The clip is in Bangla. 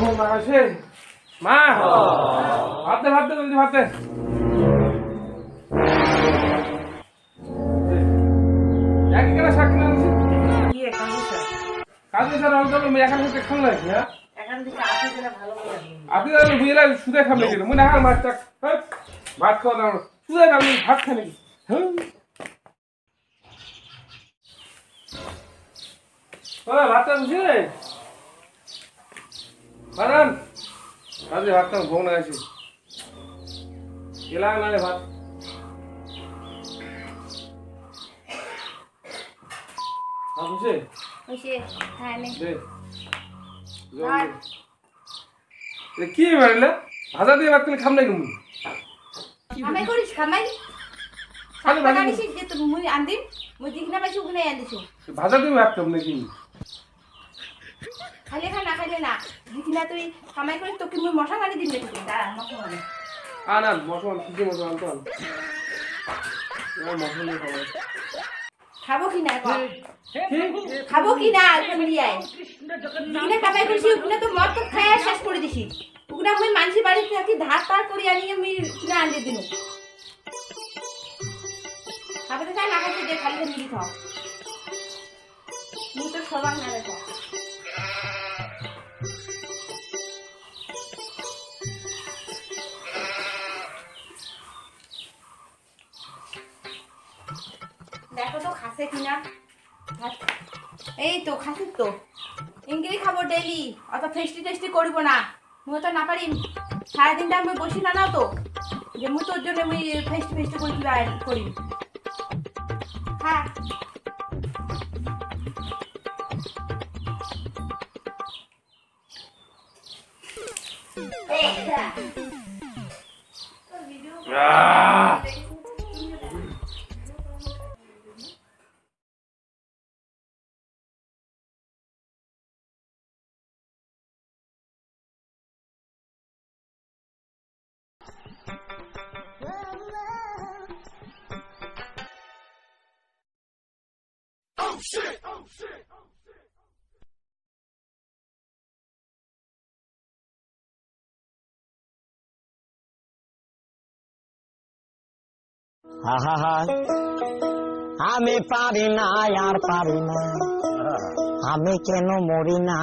মা আসে মা ভাতে ভাতে জলদি ভাতে একই কেন শাক কিনে আনছি কাজে স্যার অল্প এখানে থেকে খান নাকি হ্যাঁ আপনি তাহলে বুঝলে সুদে খাবে কিন্তু মনে হয় মাছ ভাত খাওয়া দাও সুদে খাবেন ভাত খাই নাকি হ্যাঁ ভাতটা বুঝলে বানান আজ ভাতটা ঘুম না গেছে এলাম না রে ভাত বুঝে বুঝে হ্যাঁ নে কি বাড়লে ভাজা দিয়ে ভাত খাম নাই তুমি খামাই করিস খামাই খালি খালি ভাজা বানিস যে তুমি মুই আনদিম মুই দিনা পাইছি ওখানে আনদিছো ভাজা দিয়ে ভাত খাম নাকি খালি না খালি না দিনা তুই খামাই করিস তোকে মুই মশা মারি দিম নাকি দাঁড়া মশা মারি না মশলা কি মশলা আনতো মশলা খাবো খাবো কি না খাবো কি না মিলিয়ায় দিনে খামাই করিস ওখানে তো মদ তো খায় শেষ করে দিছি ওখানে আমি মানসি বাড়ি থাকি ধার তার করে আনিয়ে আমি কিনে আনতে দিন খাবে তো চাই না খাইতে দে খালি মিলি খাও মুই তো সবার না রেখা দেখো তো খাসে কিনা এই তো খাসি তো ইংরেজি খাবো ডেইলি অত ফেস্টি টেস্টি করব না মুই তো না পারি সারাদিনটা আমি বসি না নাও তো যে মুই তোর জন্য মুই ফেস্টি করি করি হ্যাঁ আমি পারি না আর পারি না আমি কেন মরি না